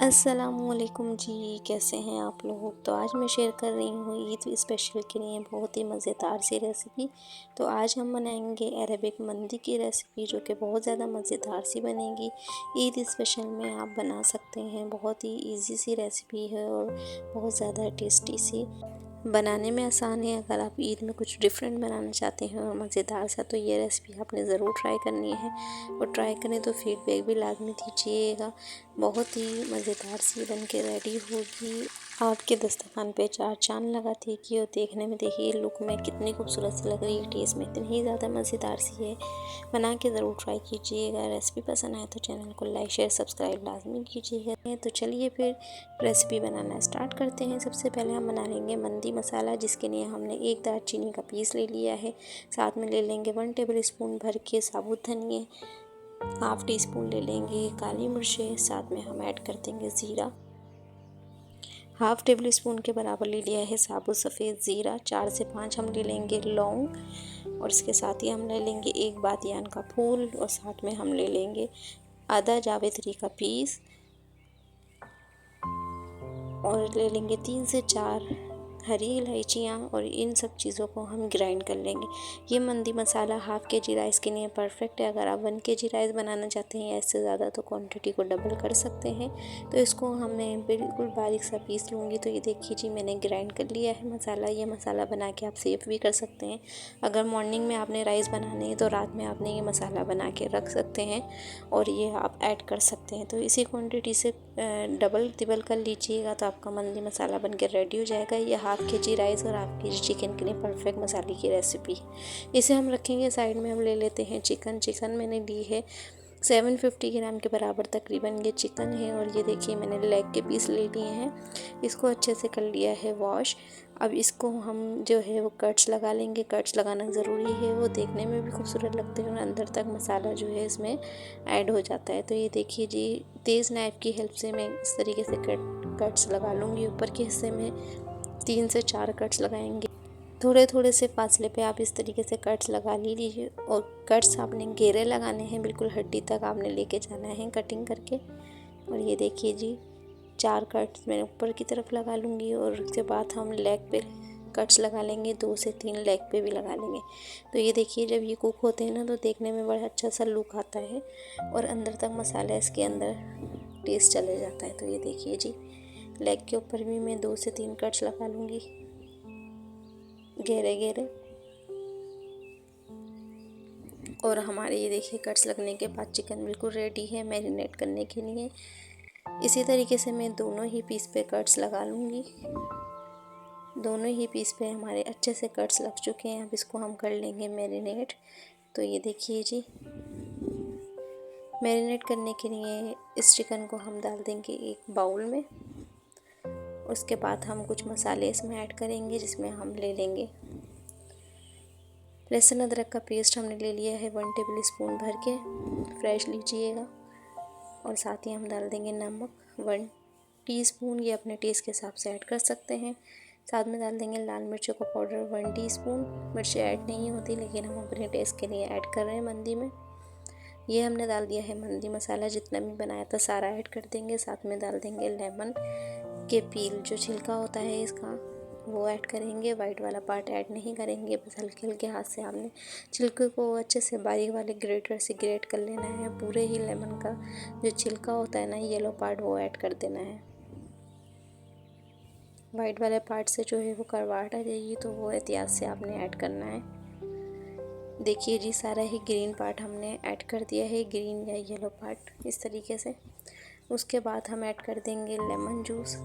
अस्सलामुअलैकुम जी, कैसे हैं आप लोग। तो आज मैं शेयर कर रही हूँ ईद स्पेशल के लिए बहुत ही मज़ेदार सी रेसिपी। तो आज हम बनाएंगे अरबिक मंदी की रेसिपी, जो कि बहुत ज़्यादा मज़ेदार सी बनेगी। ईद स्पेशल में आप बना सकते हैं, बहुत ही इजी सी रेसिपी है और बहुत ज़्यादा टेस्टी सी, बनाने में आसान है। अगर आप ईद में कुछ डिफरेंट बनाना चाहते हैं और मज़ेदार सा, तो ये रेसिपी आपने ज़रूर ट्राई करनी है। और ट्राई करें तो फीडबैक भी लाजमी दीजिएगा। बहुत ही मज़ेदार सी बन के रेडी होगी, आपके दस्तरखान पे चार चांद लगाती है। और देखने में देखिए लुक में कितनी खूबसूरत सी लग रही है, टेस्ट में इतनी ही ज़्यादा मज़ेदार सी है। बना के ज़रूर ट्राई कीजिएगा। रेसिपी पसंद आए तो चैनल को लाइक शेयर सब्सक्राइब लाजमी कीजिएगा। तो चलिए फिर रेसिपी बनाना स्टार्ट करते हैं। सबसे पहले हम बना लेंगे मंदी मसाला, जिसके लिए हमने एक दालचीनी का पीस ले लिया है। साथ में ले लेंगे 1 टेबल स्पून भर के साबुत धनिए, हाफ़ टी स्पून ले लेंगे काली मिर्चें, साथ में हम ऐड कर देंगे ज़ीरा। हाफ़ टेबल स्पून के बराबर ले लिया है साबुत सफ़ेद ज़ीरा। 4 से 5 हम ले लेंगे लौंग, और इसके साथ ही हम ले लेंगे एक बादियान का फूल, और साथ में हम ले लेंगे आधा जावित्री का पीस, और ले लेंगे 3 से 4 हरी इलायचियाँ, और इन सब चीज़ों को हम ग्राइंड कर लेंगे। ये मंदी मसाला हाफ़ केजी राइस के लिए परफेक्ट है। अगर आप 1 केजी राइस बनाना चाहते हैं या इससे ज़्यादा, तो क्वांटिटी को डबल कर सकते हैं। तो इसको हमें बिल्कुल बारीक सा पीस लूँगी। तो ये देखिए जी, मैंने ग्राइंड कर लिया है मसाला। ये मसाला बना के आप सेव भी कर सकते हैं। अगर मॉर्निंग में आपने राइस बनाने हैं तो रात में आपने ये मसाला बना के रख सकते हैं, और ये आप ऐड कर सकते हैं। तो इसी क्वान्टिटी से डबल तिबल कर लीजिएगा, तो आपका मंदी मसाला बन के रेडी हो जाएगा। ये हाफ़ केजी राइस और हाफ़ केजी चिकन के लिए परफेक्ट मसाले की रेसिपी। इसे हम रखेंगे साइड में। हम ले लेते हैं चिकन मैंने ली है 750 ग्राम के बराबर तकरीबन ये चिकन है। और ये देखिए मैंने लेग के पीस ले लिए हैं। इसको अच्छे से कर लिया है वॉश। अब इसको हम जो है वो कट्स लगा लेंगे। कट्स लगाना ज़रूरी है, वो देखने में भी खूबसूरत लगते हैं और अंदर तक मसाला जो है इसमें ऐड हो जाता है। तो ये देखिए जी, तेज़ नाइफ़ की हेल्प से मैं इस तरीके से कट्स लगा लूँगी। ऊपर के हिस्से में 3 से 4 कट्स लगाएंगे। थोड़े थोड़े से फासले पे आप इस तरीके से कट्स लगा लीजिए, और कट्स आपने घेरे लगाने हैं, बिल्कुल हड्डी तक आपने लेके जाना है कटिंग करके। और ये देखिए जी, 4 कट्स मैं ऊपर की तरफ लगा लूँगी, और उसके बाद हम लेग पे कट्स लगा लेंगे। 2 से 3 लेग पे भी लगा लेंगे। तो ये देखिए, जब ये कुक होते हैं ना, तो देखने में बड़ा अच्छा सा लुक आता है, और अंदर तक मसाला इसके अंदर टेस्ट चले जाता है। तो ये देखिए जी, लेग के ऊपर भी मैं 2 से 3 कट्स लगा लूँगी घेरे घेरे। और हमारे ये देखिए कट्स लगने के बाद चिकन बिल्कुल रेडी है मैरिनेट करने के लिए। इसी तरीके से मैं दोनों ही पीस पे कट्स लगा लूँगी। दोनों ही पीस पे हमारे अच्छे से कट्स लग चुके हैं। अब इसको हम कर लेंगे मैरिनेट। तो ये देखिए जी, मैरिनेट करने के लिए इस चिकन को हम डाल देंगे एक बाउल में। उसके बाद हम कुछ मसाले इसमें ऐड करेंगे, जिसमें हम ले लेंगे लहसुन अदरक का पेस्ट। हमने ले लिया है 1 टेबल स्पून भर के, फ्रेश लीजिएगा। और साथ ही हम डाल देंगे नमक 1 टीस्पून, ये अपने टेस्ट के हिसाब से ऐड कर सकते हैं। साथ में डाल देंगे लाल मिर्चों का पाउडर 1 टीस्पून। मिर्चें ऐड नहीं होती, लेकिन हम अपने टेस्ट के लिए ऐड कर रहे हैं मंदी में। ये हमने डाल दिया है मंदी मसाला, जितना भी बनाया था सारा ऐड कर देंगे। साथ में डाल देंगे लेमन के पील, जो छिलका होता है इसका, वो ऐड करेंगे। वाइट वाला पार्ट ऐड नहीं करेंगे, बस हल्के हल्के हाथ से हमने छिलके को अच्छे से बारीक वाले ग्रेटर से ग्रेट कर लेना है। पूरे ही लेमन का जो छिलका होता है ना, येलो पार्ट, वो ऐड कर देना है। वाइट वाले पार्ट से जो है वो करवाहट आ जाएगी, तो वो एहतियात से आपने ऐड करना है। देखिए जी, सारा ही ग्रीन पार्ट हमने ऐड कर दिया है, ग्रीन या येलो पार्ट इस तरीके से। उसके बाद हम ऐड कर देंगे लेमन जूस।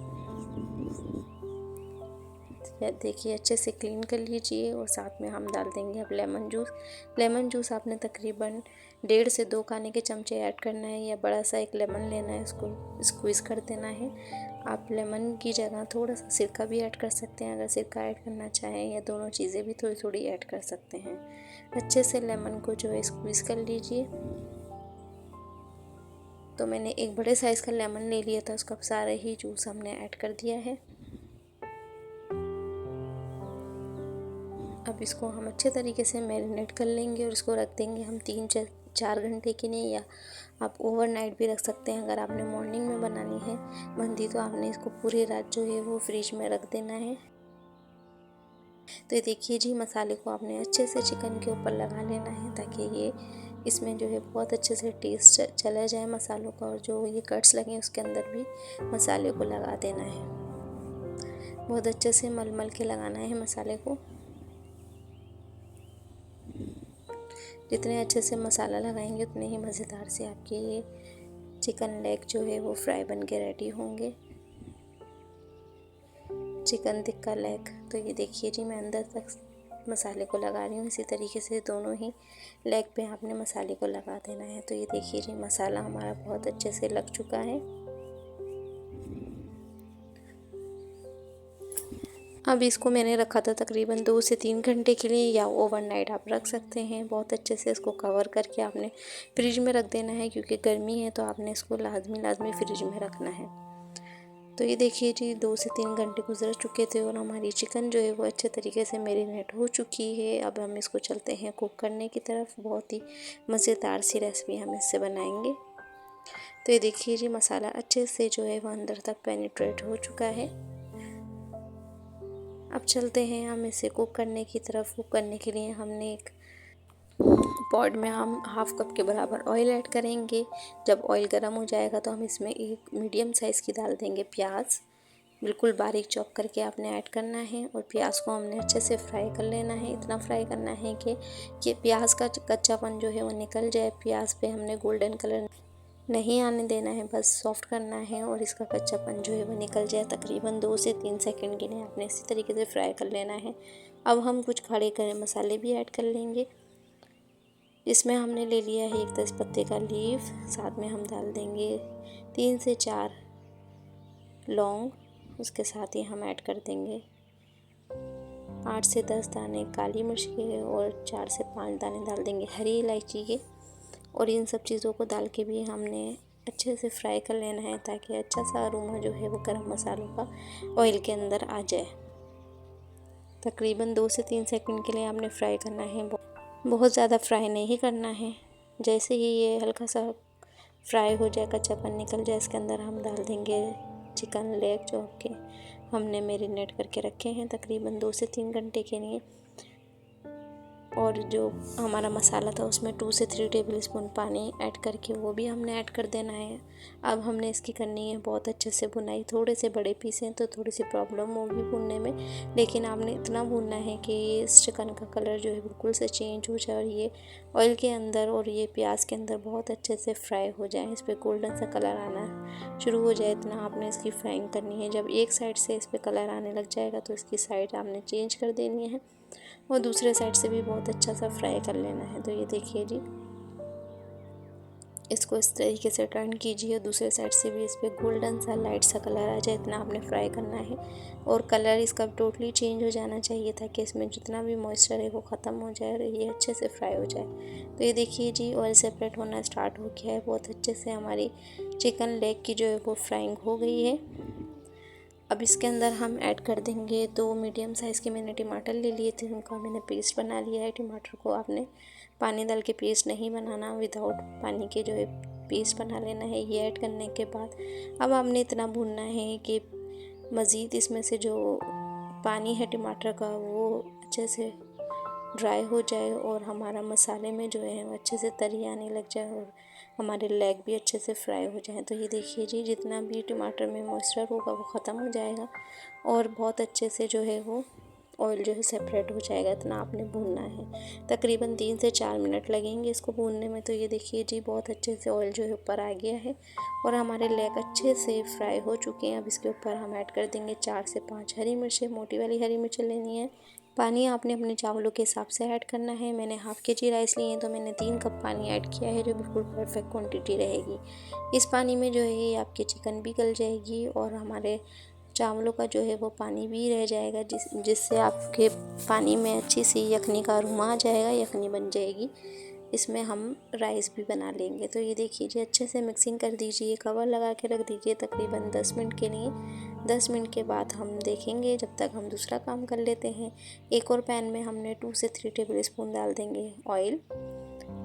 देखिए अच्छे से क्लीन कर लीजिए, और साथ में हम डाल देंगे अब लेमन जूस। लेमन जूस आपने तकरीबन 1.5 से 2 खाने के चमचे ऐड करना है, या बड़ा सा एक लेमन लेना है, उसको स्क्वीज़ कर देना है। आप लेमन की जगह थोड़ा सा सिरका भी ऐड कर सकते हैं, अगर सिरका ऐड करना चाहें, या दोनों चीज़ें भी थोड़ी थोड़ी ऐड कर सकते हैं। अच्छे से लेमन को जो है स्क्वीज़ कर लीजिए। तो मैंने एक बड़े साइज़ का लेमन ले लिया था, उसका सारा ही जूस हमने ऐड कर दिया है। अब इसको हम अच्छे तरीके से मैरिनेट कर लेंगे, और इसको रख देंगे हम 4 घंटे के लिए, या आप ओवरनाइट भी रख सकते हैं। अगर आपने मॉर्निंग में बनानी है मंदी तो आपने इसको पूरी रात जो है वो फ्रिज में रख देना है। तो ये देखिए जी, मसाले को आपने अच्छे से चिकन के ऊपर लगा लेना है ताकि ये इसमें जो है बहुत अच्छे से टेस्ट चला जाए मसालों का, और जो ये कट्स लगे उसके अंदर भी मसाले को लगा देना है। बहुत अच्छे से मल मल के लगाना है मसाले को। जितने अच्छे से मसाला लगाएंगे उतने ही मज़ेदार से आपके ये चिकन लेग जो है वो फ्राई बन के रेडी होंगे, चिकन टिक्का लेग। तो ये देखिए जी, मैं अंदर तक मसाले को लगा रही हूँ। इसी तरीके से दोनों ही लेग पे आपने मसाले को लगा देना है। तो ये देखिए जी, मसाला हमारा बहुत अच्छे से लग चुका है। अब इसको मैंने रखा था तकरीबन 2 से 3 घंटे के लिए, या ओवरनाइट आप रख सकते हैं। बहुत अच्छे से इसको कवर करके आपने फ्रिज में रख देना है, क्योंकि गर्मी है तो आपने इसको लाजमी फ्रिज में रखना है। तो ये देखिए जी, 2 से 3 घंटे गुजर चुके थे और हमारी चिकन जो है वो अच्छे तरीके से मैरिनेट हो चुकी है। अब हम इसको चलते हैं कुक करने की तरफ। बहुत ही मज़ेदार सी रेसिपी हम इससे बनाएंगे। तो ये देखिए जी, मसाला अच्छे से जो है वो अंदर तक पेनिट्रेट हो चुका है। अब चलते हैं हम इसे कुक करने की तरफ। कुक करने के लिए हमने एक पॉट में हम हाफ़ कप के बराबर ऑयल ऐड करेंगे। जब ऑयल गर्म हो जाएगा तो हम इसमें एक मीडियम साइज़ की डाल देंगे प्याज। बिल्कुल बारीक चॉप करके आपने ऐड करना है, और प्याज को हमने अच्छे से फ्राई कर लेना है। इतना फ्राई करना है कि ये प्याज का कच्चापन जो है वो निकल जाए। प्याज पे हमने गोल्डन कलर नहीं आने देना है, बस सॉफ्ट करना है और इसका कच्चापन जो है वो निकल जाए। तकरीबन 2 से 3 सेकंड के लिए आपने इसी तरीके से फ्राई कर लेना है। अब हम कुछ खड़े गरम मसाले भी ऐड कर लेंगे। इसमें हमने ले लिया है एक तेज़पत्ते का लीफ, साथ में हम डाल देंगे 3 से 4 लौंग। उसके साथ ही हम ऐड कर देंगे 8 से 10 दाने काली मिर्च के, और 4 से 5 दाने डाल देंगे हरी इलायची के। और इन सब चीज़ों को डाल के भी हमने अच्छे से फ्राई कर लेना है, ताकि अच्छा सा अरोमा जो है वो गरम मसालों का ऑयल के अंदर आ जाए। तकरीबन 2 से 3 सेकंड के लिए आपने फ्राई करना है, बहुत ज़्यादा फ्राई नहीं करना है। जैसे ही ये हल्का सा फ्राई हो जाए, कच्चापन निकल जाए, इसके अंदर हम डाल देंगे चिकन लेग जो आपके हमने मैरिनेट करके रखे हैं तकरीबन 2 से 3 घंटे के लिए। और जो हमारा मसाला था उसमें 2 से 3 टेबल स्पून पानी ऐड करके वो भी हमने ऐड कर देना है। अब हमने इसकी करनी है बहुत अच्छे से भुनाई। थोड़े से बड़े पीस हैं तो थोड़ी सी प्रॉब्लम होगी भूनने में, लेकिन आपने इतना भूनना है कि ये इस चिकन का कलर जो है बिल्कुल से चेंज हो जाए, और ये ऑयल के अंदर और ये प्याज के अंदर बहुत अच्छे से फ्राई हो जाए। इस पर गोल्डन सा कलर आना शुरू हो जाए, इतना आपने इसकी फ्राइंग करनी है। जब एक साइड से इस पर कलर आने लग जाएगा तो इसकी साइड आपने चेंज कर देनी है, और दूसरे साइड से भी बहुत अच्छा सा फ्राई कर लेना है। तो ये देखिए जी, इसको इस तरीके से टर्न कीजिए, दूसरे साइड से भी इस पर गोल्डन सा लाइट सा कलर आ जाए, इतना आपने फ्राई करना है। और कलर इसका टोटली चेंज हो जाना चाहिए ताकि इसमें जितना भी मॉइस्चर है वो ख़त्म हो जाए और ये अच्छे से फ्राई हो जाए। तो ये देखिए जी, ऑयल सेपरेट होना स्टार्ट हो गया है। बहुत अच्छे से हमारी चिकन लेग की जो है वो फ्राइंग हो गई है। अब इसके अंदर हम ऐड कर देंगे 2 मीडियम साइज़ के मैंने टमाटर ले लिए थे, उनका मैंने पेस्ट बना लिया है। टमाटर को आपने पानी डाल के पेस्ट नहीं बनाना, विदाउट पानी के जो है पेस्ट बना लेना है। ये ऐड करने के बाद अब हमने इतना भूनना है कि मज़ीद इसमें से जो पानी है टमाटर का वो अच्छे से ड्राई हो जाए, और हमारा मसाले में जो है वो अच्छे से तरी आने लग जाए, और हमारे लेग भी अच्छे से फ्राई हो जाए। तो ये देखिए जी, जितना भी टमाटर में मॉइस्चर होगा वो ख़त्म हो जाएगा, और बहुत अच्छे से जो है वो ऑयल जो है सेपरेट हो जाएगा। इतना आपने भूनना है, तकरीबन 3 से 4 मिनट लगेंगे इसको भूनने में। तो ये देखिए जी, बहुत अच्छे से ऑयल जो है ऊपर आ गया है, और हमारे लेग अच्छे से फ्राई हो चुके हैं। अब इसके ऊपर हम ऐड कर देंगे 4 से 5 हरी मिर्चें, मोटी वाली हरी मिर्चें लेनी है। पानी आपने अपने चावलों के हिसाब से ऐड करना है। मैंने हाफ़ केजी राइस लिए हैं तो मैंने 3 कप पानी ऐड किया है, जो बिल्कुल परफेक्ट क्वांटिटी रहेगी। इस पानी में जो है ये आपकी चिकन भी गल जाएगी, और हमारे चावलों का जो है वो पानी भी रह जाएगा, जिससे आपके पानी में अच्छी सी यखनी का अरोमा आ जाएगा, यखनी बन जाएगी। इसमें हम राइस भी बना लेंगे। तो ये देखिए जी, अच्छे से मिक्सिंग कर दीजिए, कवर लगा के रख दीजिए तकरीबन 10 मिनट के लिए। 10 मिनट के बाद हम देखेंगे, जब तक हम दूसरा काम कर लेते हैं। एक और पैन में हमने 2 से 3 टेबल स्पून डाल देंगे ऑयल।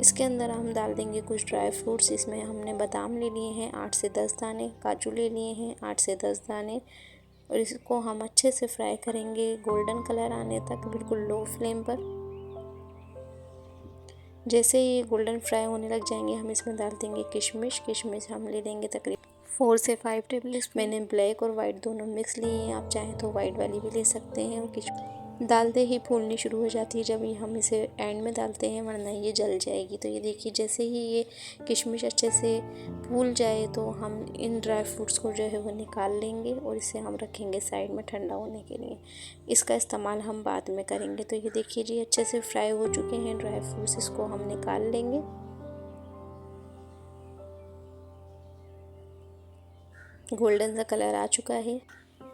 इसके अंदर हम डाल देंगे कुछ ड्राई फ्रूट्स। इसमें हमने बादाम ले लिए हैं 8 से 10 दाने, काजू ले लिए हैं 8 से 10 दाने, और इसको हम अच्छे से फ्राई करेंगे गोल्डन कलर आने तक, बिल्कुल लो फ्लेम पर। जैसे ही गोल्डन फ्राई होने लग जाएंगे हम इसमें डाल देंगे किशमिश। किशमिश हम ले लेंगे तकरीबन 4 से 5 टेबल स्पून। मैंने ब्लैक और वाइट दोनों मिक्स लिए हैं, आप चाहें तो वाइट वाली भी ले सकते हैं। और किशमिश डालते ही फूलनी शुरू हो जाती है जब ये हम इसे एंड में डालते हैं, वरना ये जल जाएगी। तो ये देखिए जैसे ही ये किशमिश अच्छे से फूल जाए तो हम इन ड्राई फ्रूट्स को जो है वो निकाल लेंगे और इसे हम रखेंगे साइड में ठंडा होने के लिए। इसका इस्तेमाल हम बाद में करेंगे। तो ये देखिए जी अच्छे से फ्राई हो चुके हैं ड्राई फ्रूट्स, इसको हम निकाल लेंगे। गोल्डन सा कलर आ चुका है।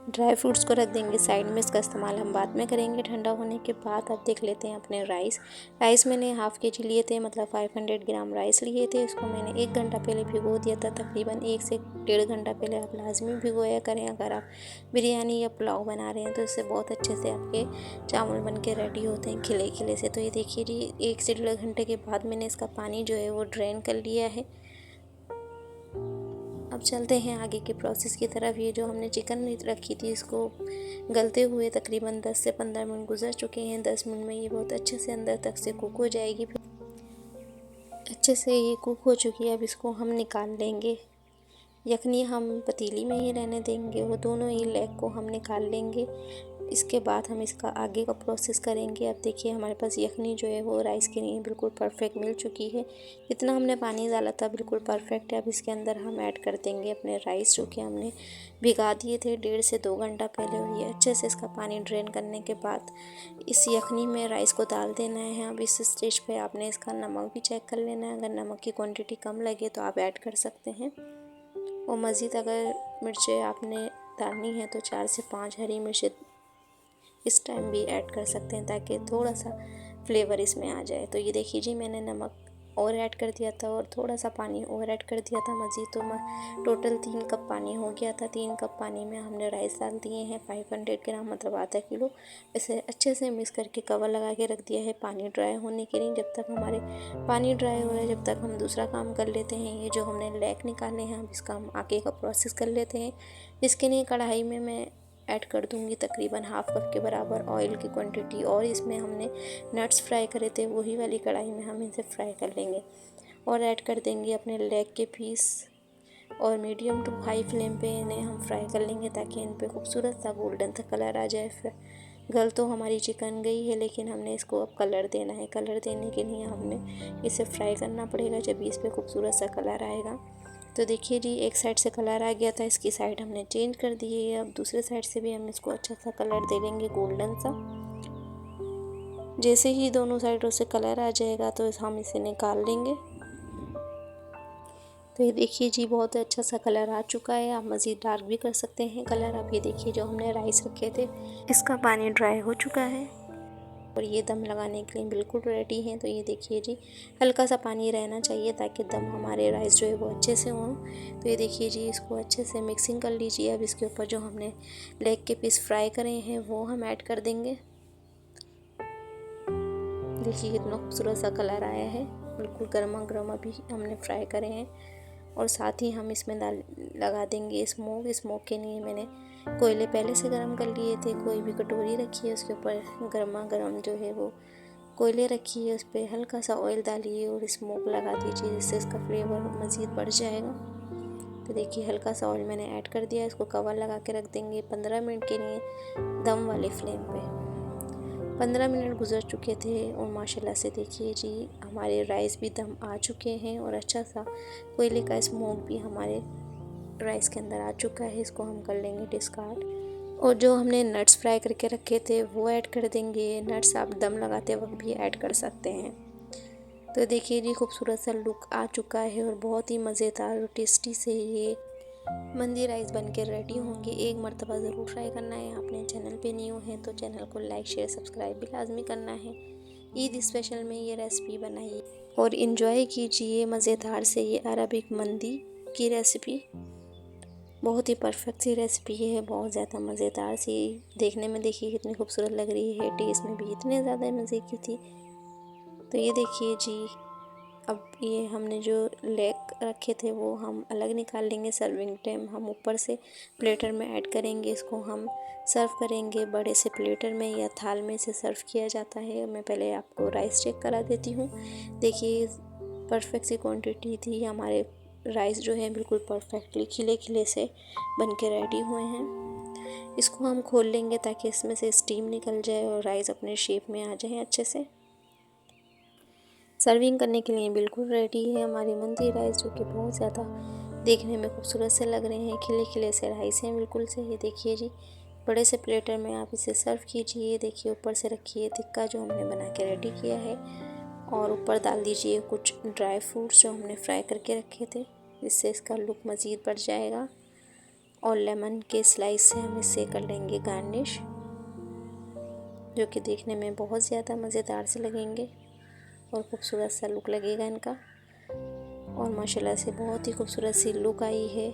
ड्राई फ्रूट्स को रख देंगे साइड में, इसका इस्तेमाल हम बाद में करेंगे ठंडा होने के बाद। अब देख लेते हैं अपने राइस मैंने हाफ़ kg लिए थे, मतलब 500 ग्राम राइस लिए थे। इसको मैंने 1 घंटा पहले भिगो दिया था, तकरीबन 1 से 1.5 घंटा पहले आप लाजमी भिगोया करें अगर आप बिरयानी या पुलाव बना रहे हैं, तो इससे बहुत अच्छे से आपके चावल बन के रेडी होते हैं खिले खिले से। तो ये देखिए जी 1 से 1.5 घंटे के बाद मैंने इसका पानी जो है वो ड्रेन कर लिया है। अब चलते हैं आगे के प्रोसेस की तरफ। ये जो हमने चिकन रखी थी इसको गलते हुए तकरीबन 10 से 15 मिनट गुजर चुके हैं। 10 मिनट में ये बहुत अच्छे से अंदर तक से कुक हो जाएगी। अच्छे से ये कुक हो चुकी है, अब इसको हम निकाल लेंगे। यखनी हम पतीली में ही रहने देंगे, वो दोनों ही लेग को हम निकाल लेंगे। इसके बाद हम इसका आगे का प्रोसेस करेंगे। अब देखिए हमारे पास यखनी जो है वो राइस के लिए बिल्कुल परफेक्ट मिल चुकी है। इतना हमने पानी डाला था बिल्कुल परफेक्ट है। अब इसके अंदर हम ऐड कर देंगे अपने राइस जो कि हमने भिगा दिए थे 1.5 से 2 घंटा पहले, और ये अच्छे से इसका पानी ड्रेन करने के बाद इस यखनी में राइस को डाल देना है। अब इस स्टेज पे आपने इसका नमक भी चेक कर लेना है, अगर नमक की क्वांटिटी कम लगे तो आप ऐड कर सकते हैं। और मज़ीद अगर मिर्चें आपने डालनी है तो 4 से 5 हरी मिर्चें इस टाइम भी ऐड कर सकते हैं ताकि थोड़ा सा फ्लेवर इसमें आ जाए। तो ये देखिए जी मैंने नमक और ऐड कर दिया था और थोड़ा सा पानी और ऐड कर दिया था मज़ीद, तो टोटल 3 कप पानी हो गया था। 3 कप पानी में हमने राइस डाल दिए हैं 500 ग्राम, मतलब आधा किलो। इसे अच्छे से मिक्स करके कवर लगा के रख दिया है पानी ड्राई होने के लिए। जब तक हमारे पानी ड्राई हो रहा है जब तक हम दूसरा काम कर लेते हैं। ये जो हमने लेग निकाले हैं अब इसका हम आगे का प्रोसेस कर लेते हैं। इसके लिए कढ़ाई में मैं ऐड कर दूंगी तकरीबन हाफ़ कप के बराबर ऑयल की क्वांटिटी, और इसमें हमने नट्स फ्राई करे थे वही वाली कढ़ाई में हम इसे फ्राई कर लेंगे। और ऐड कर देंगे अपने लेग के पीस, और मीडियम टू हाई फ्लेम पे इन्हें हम फ्राई कर लेंगे ताकि इन पे खूबसूरत सा गोल्डन सा कलर आ जाए। फिर गल तो हमारी चिकन गई है लेकिन हमने इसको अब कलर देना है। कलर देने के लिए हमने इसे फ्राई करना पड़ेगा, जब इस पर खूबसूरत सा कलर आएगा। तो देखिए जी एक साइड से कलर आ गया था, इसकी साइड हमने चेंज कर दी है। अब दूसरे साइड से भी हम इसको अच्छा सा कलर दे लेंगे गोल्डन सा। जैसे ही दोनों साइडों से कलर आ जाएगा तो हम इसे निकाल लेंगे। तो ये देखिए जी बहुत अच्छा सा कलर आ चुका है। आप मज़ीद डार्क भी कर सकते हैं कलर। अब ये देखिए जो हमने राइस रखे थे इसका पानी ड्राई हो चुका है और ये दम लगाने के लिए बिल्कुल रेडी हैं। तो ये देखिए जी हल्का सा पानी रहना चाहिए ताकि दम हमारे राइस जो है वो अच्छे से हों। तो ये देखिए जी इसको अच्छे से मिक्सिंग कर लीजिए। अब इसके ऊपर जो हमने लेग के पीस फ्राई करे हैं वो हम ऐड कर देंगे। देखिए कितना खूबसूरत सा कलर आया है, बिल्कुल गर्मा गर्म अभी हमने फ्राई करे हैं। और साथ ही हम इसमें लगा देंगे स्मोक के लिए मैंने कोयले पहले से गर्म कर लिए थे। कोई भी कटोरी रखी है उसके ऊपर गर्मा गर्म जो है वो कोयले रखी है, उस पर हल्का सा ऑयल डालिए और स्मोक लगा दीजिए, जिससे इसका फ्लेवर मज़ीद बढ़ जाएगा। तो देखिए हल्का सा ऑयल मैंने ऐड कर दिया। इसको कवर लगा के रख देंगे 15 मिनट के लिए दम वाले फ्लेम पे। 15 मिनट गुजर चुके थे और माशाल्लाह से देखिए जी हमारे राइस भी दम आ चुके हैं और अच्छा सा कोयले का स्मोक भी हमारे राइस के अंदर आ चुका है। इसको हम कर लेंगे डिस्कार्ड। और जो हमने नट्स फ्राई करके रखे थे वो ऐड कर देंगे। नट्स आप दम लगाते वक्त भी ऐड कर सकते हैं। तो देखिए जी खूबसूरत सा लुक आ चुका है और बहुत ही मज़ेदार और टेस्टी से ये मंदी राइस बनके रेडी होंगे। एक मरतबा ज़रूर ट्राई करना है। आपने चैनल पे न्यू हैं तो चैनल को लाइक शेयर सब्सक्राइब भी लाजमी करना है। ईद स्पेशल में ये रेसिपी बनाइए और इन्जॉय कीजिए मज़ेदार से ये अरबिक मंदी की रेसिपी। बहुत ही परफेक्ट सी रेसिपी है, बहुत ज़्यादा मज़ेदार सी। देखने में देखिए कितनी खूबसूरत लग रही है, टेस्ट में भी इतने ज़्यादा मज़े की थी। तो ये देखिए जी अब ये हमने जो लेग रखे थे वो हम अलग निकाल लेंगे। सर्विंग टाइम हम ऊपर से प्लेटर में ऐड करेंगे। इसको हम सर्व करेंगे बड़े से प्लेटर में या थाल में से सर्व किया जाता है। मैं पहले आपको राइस चेक करा देती हूँ। देखिए परफेक्ट सी क्वांटिटी थी। हमारे राइस जो है बिल्कुल परफेक्टली खिले खिले से बन के रेडी हुए हैं। इसको हम खोल लेंगे ताकि इसमें से स्टीम निकल जाए और राइस अपने शेप में आ जाए अच्छे से। सर्विंग करने के लिए बिल्कुल रेडी है हमारी मंदी राइस, जो कि बहुत ज़्यादा देखने में खूबसूरत से लग रहे हैं। खिले खिले से राइस हैं बिल्कुल से। ये देखिए जी, बड़े से प्लेटर में आप इसे सर्व कीजिए। देखिए ऊपर से रखिए टिक्का जो हमने बना के रेडी किया है और ऊपर डाल दीजिए कुछ ड्राई फ्रूट्स जो हमने फ्राई करके रखे थे, जिससे इसका लुक मज़ीद बढ़ जाएगा। और लेमन के स्लाइस से हम इसे कर लेंगे गार्निश, जो कि देखने में बहुत ज़्यादा मज़ेदार से लगेंगे और खूबसूरत सा लुक लगेगा इनका। और माशाल्लाह से बहुत ही खूबसूरत सी लुक आई है।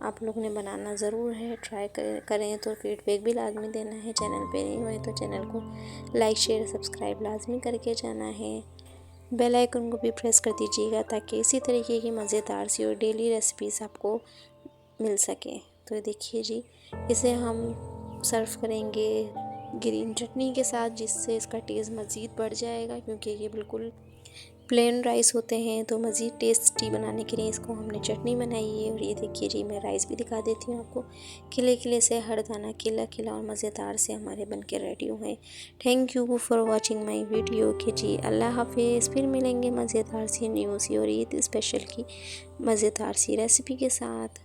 आप लोग ने बनाना ज़रूर है, ट्राई करें तो फीडबैक भी लाजमी देना है। चैनल पे नहीं हुए तो चैनल को लाइक शेयर सब्सक्राइब लाजमी करके जाना है। बेल आइकन को भी प्रेस कर दीजिएगा ताकि इसी तरीके की मज़ेदार सी और डेली रेसिपीज़ आपको मिल सके। तो देखिए जी, इसे हम सर्व करेंगे ग्रीन चटनी के साथ, जिससे इसका टेस्ट मज़ीद बढ़ जाएगा। क्योंकि ये बिल्कुल प्लेन राइस होते हैं, तो मज़ीद टेस्टी बनाने के लिए इसको हमने चटनी बनाई है। और ये देखिए जी, मैं राइस भी दिखा देती हूँ आपको। खिले खिले से हर दाना खिला खिला और मज़ेदार से हमारे बन के रेडी हुए। Thank you for watching my video के जी। अल्लाह हाफिज़। फिर मिलेंगे मज़ेदार सी न्यू सी और ईद स्पेशल की मज़ेदार सी रेसिपी के साथ।